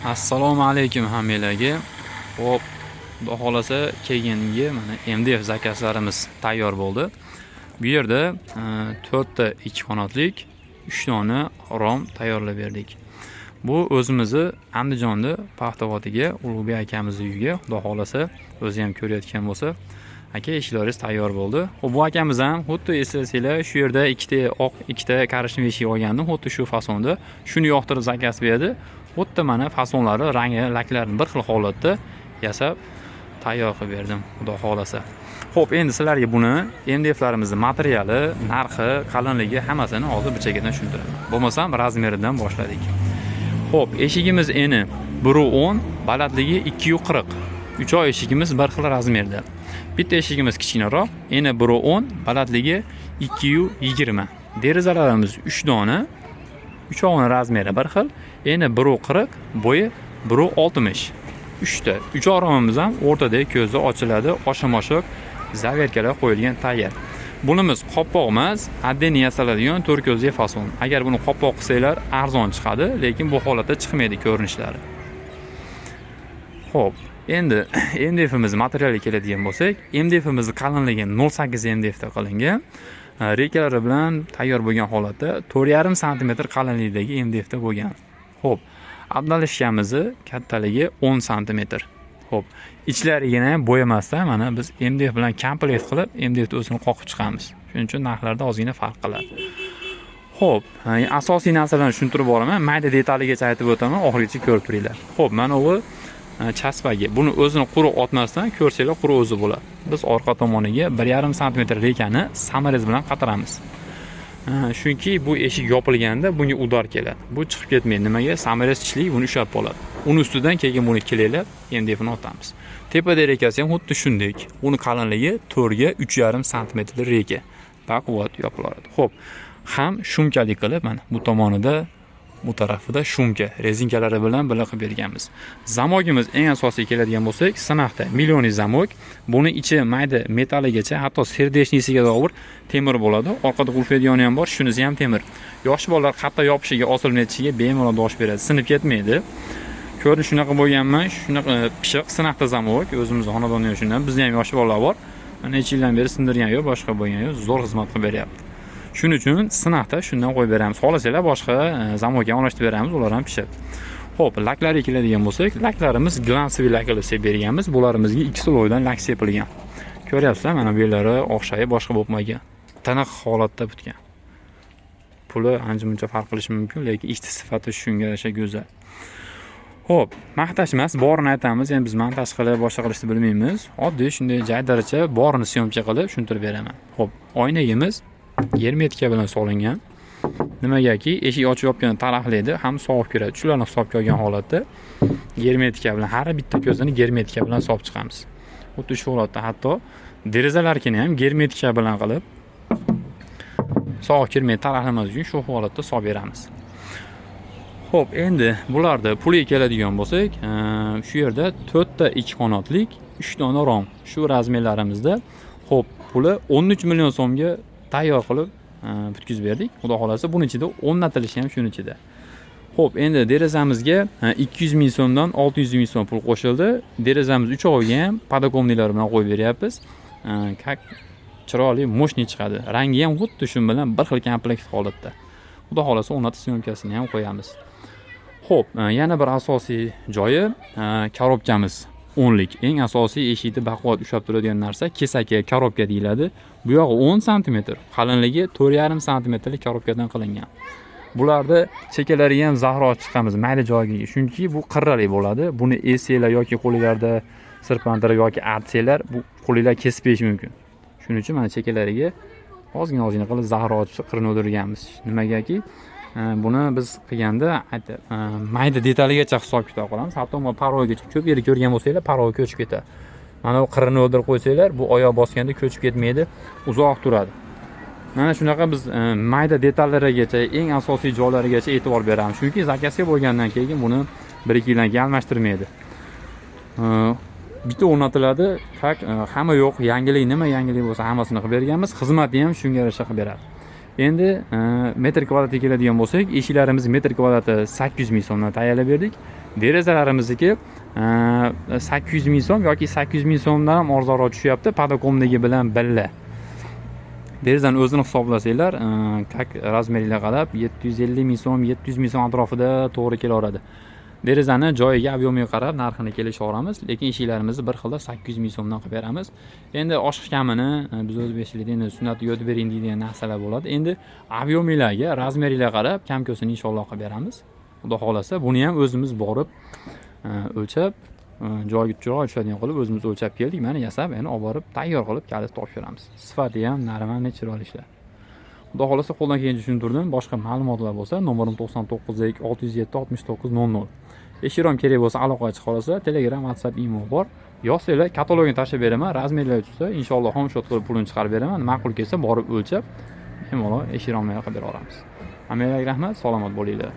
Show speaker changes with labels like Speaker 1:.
Speaker 1: Assalomu alaykum hammalarga. Xo'p, xudo xolasa keyingi mana MDF zakazlarimiz tayyor bo'ldi. Bu yerda 4 ta 2 qanotlik 3 dona rom tayyorlab berdik. Bu o'zimizni Andijonda Paxtavotiga Ulug'bek akamizning uyiga, xudo xolasa o'zi ham ko'rayotgan bo'lsa, aka ishlaringiz tayyor bo'ldi. Xo'p, bu akamiz ham xuddi eslasanglar shu yerda ikkita oq, ikkita karishni eshik olgandim, xuddi shu fasonda. Shuni yoqtirib zakaz berdi. Xuddi mana fasonlari, rangi, laklarini bir xil holatda yasab tayyor qilib berdim, xudo xolasa. Xo'p, endi sizlarga buni MDF'larimizning materiali, narxi, qalinligi hammasini hozir bir chekkadan tushuntiraman. Bo'lmasam razmeridan boshladik. Xo'p, eshigimiz eni 1.10, balandligi 2.40. 3 oy eshigimiz bir xil razmerda. Bitta eshigimiz kichikroq, eni 1.10, balandligi 2.20. Derazalarimiz 3 dona. 3 og'ini razmeri bir xil, eni 1.40, bo'yi 1.60. 3 ta. 3 og'imiz ham o'rtada ko'zi ochiladi, oshimoshok zaverkalar qo'yilgan tayyor. Bunimiz qopqoq emas, adden yasaladigan to'rko'zli fason. Agar buni qopqoq qilsanglar arzon chiqadi, lekin bu holatda chiqmaydi ko'rinishlari. Xo'p, endi MDF'imiz materialiga keladigan bo'lsak, MDF'imizni qalinligi 0.8 MDF da qilingan. Rekalari bilan tayyor bo'lgan holatda 4.5 sm qalinlikdagi MDF da bo'lgan. Xo'p, abdalishkamizni kattaligi 10 sm. Xo'p, ichlariga ham bo'yamasdan mana biz MDF bilan komplekt qilib, MDF o'zini qoqib chiqamiz. Shuning uchun narxlarda ozgina farq qiladi. Xo'p, asosiy narsalarni tushuntirib boraman, mayda detaligacha aytib o'taman, oxirigacha ko'rib turinglar. Xo'p, mana bu chaspagi. Buni o'zini quruq otmasdan ko'rsanglar quruq o'zi bo'ladi. Biz orqa tomoniga 1.5 sm rekani samarez bilan qatiramiz. Chunki bu eshik yopilganda bunga udar keladi. Bu chiqib ketmaydi. Nimaga? Samarez ichlik buni ushlab qoladi. Uni ustidan keyin buni kelelab MDFni otamiz. Tepada rekasi ham xuddi shunday. Uni qalinligi 4 ga 3.5 sm reka. Baquvvat yopiladi. Xo'p, ham shumkalik qilib mana bu tomonida, bu tarafida shumka rezinkalari bilan birga qilib berganmiz. Zamogimiz eng asosiy keladigan bo'lsak, sinaqda millioniy zamog. Buni ichi mayda metalligacha, hatto serdeshnisiga dovur temir bo'ladi. Orqada qulfediyoni ham bor, shunisi ham temir. Yosh bolalar qatta yopishiga, osilib netishiga bemalol dosh beradi, sinib ketmaydi. Ko'rinish shunaqa bo'lganmi? Shunaqa pishiq sinaqda zamog. O'zimiz xonadonda ham shundan. Bizning ham yosh bolalar bor. Necha yildan beri sindirgan yo'q, boshqa bo'lgan yo'q, zo'r xizmat qilib beryapti. Shuning uchun sinaqda shundan qo'yib beramiz. Xohlasanglar boshqa zamogga o'rnatib beramiz, ular ham pishib. Xo'p, laklariga keladigan bo'lsak, laklarimiz glansiy lak qilib berganmiz. Bularimizga ikki slojdan lak sepilgan. Ko'ryapsizlar, mana bu yerlari oqshayib boshqa bo'lmagan. Tiniq holatda bitgan. Puli ancha-muncha farq qilishi mumkin, lekin ichki sifati shunga yarasha go'zal. Xo'p, maqtash emas, borini aytamiz. Endi biz montaj qilib, boshqa qilishni bilmaymiz. Oddiy shunday jaydaricha borini syomka qilib tushuntirib beraman. Xo'p, oynagimiz germetika bilan solingan. Nimagaki eshik ochib yopgan taraflaydi, ham sovib kiradi. Shularni hisobga olgan holatda germetika bilan har bitta ko'zini germetika bilan solib chiqamiz. Xuddi shu holatda hatto derazalarni ham germetika bilan qilib sovib kirmay taraflamas uchun shu holatda solib beramiz. Xo'p, endi bularda puliga keladigan bo'lsak, shu yerda 4 ta 2 qanotlik 3 dona rom. Shu razmerlarimizda xo'p, puli 13 million so'mga tayyor qilib bitkizib berdik. Xudo xolasa buning ichida o'rnatilishi ham shuning ichida. Xo'p, endi derazamizga 200 ming so'mdan 600 ming so'm pul qo'shildi. Derazamiz 3 oyga ham podokomniklar bilan qo'yib beryapmiz. Kak chiroyli, mo'shni chiqadi. Rangi ham xuddi shu bilan bir xil komplekt holatda. Xudo xolasa o'rnatish syomkasini ham qo'yamiz. Xo'p, yana bir asosiy joyi korobkamiz. 10lik. Eng asosiy eshikni baquvvat ushlab turadigan narsa kesaka korobka deyiladi. Bu yog'i 10 sm, qalinligi 4.5 sm lik korobkadan qilingan. Bularda chekalari ham zahro chiqamiz mayda joyiga. Chunki bu qirrali bo'ladi. Buni esinglar yoki qo'lingizda sirpantirib yoki artsanglar, bu qo'lingizlar kesib berish mumkin. Shuning uchun mana chekalariga ozgina qilib zahro ochib qirini o'ldirganmiz. Nimagaki buni biz qilganda mayda detaligacha hisob kitob qilamiz. Hatto bu parogacha ko'p yeri ko'rgan bo'lsanglar, paroga ko'chib ketadi. Mana bu qirini o'ldirib qo'ysanglar, bu oyoq bosganda ko'chib ketmaydi, uzoq turadi. Mana shunaqa biz mayda detallarigacha, eng asosiy joylarigacha e'tibor beramiz. Chunki zakazga bo'lgandan keyin buni 1-2 yildan keyin almashtirmaydi. Bitta o'rnatiladi, hamma yo'q, yangilik nima yangilik bo'lsa hammasini qilib berganmiz. Xizmatni ham shunga yarasha qilib beradi. Endi metr kvadratiga keladigan bo'lsak, eshiklarimiz metr kvadrati 800 ming so'mdan tayyorlab berdik. Derazalarimizniki 800 ming so'm yoki 800 ming so'mdan ham arzonroq tushyapti, padokomnigi bilan birga. Derazani o'zini hisoblasanglar, kak razmeriga qarab 750 ming so'm, 700 ming so'm atrofida to'g'ri kelaveradi. Derazani joyiga, obyomiga qarab narxini kelishaveramiz, lekin eshiklarimizni bir xilda 800 ming so'mdan qilib beramiz. Endi oshiq kamini biz o'zbekchilikda endi sunnatni yodib bering deydigan narsalar bo'ladi. Endi obyomilarga, razmeriga qarab kam-ko'sini inshaalloh qilib beramiz. Xudo xolasa, buni ham o'zimiz borib o'lchab, joyiga chiroy tushadigan qilib o'zimiz o'lchab keldik. Mana yasab, endi olib borib tayyor qilib kalit topshiramiz. Sifati ham, narxi ham chiroyli ishlar. Xudo xolasa qo'ldan kelgancha tushuntirdim. Boshqa ma'lumotlar bo'lsa, nomerim 99 607 69 00. Eshikrom kerak bo'lsa aloqaga chiqa olasizlar. Telegram, WhatsApp, imo bor. Yozsanglar, katalogini tashlab beraman. Razmerlar tushsa, inshaalloh homshot qilib pulini chiqarib beraman. Ma'qul kelsa borib o'lchab, bemalol eshikромlarga qilib bera olamiz. Hammaga rahmat, salomat bo'linglar.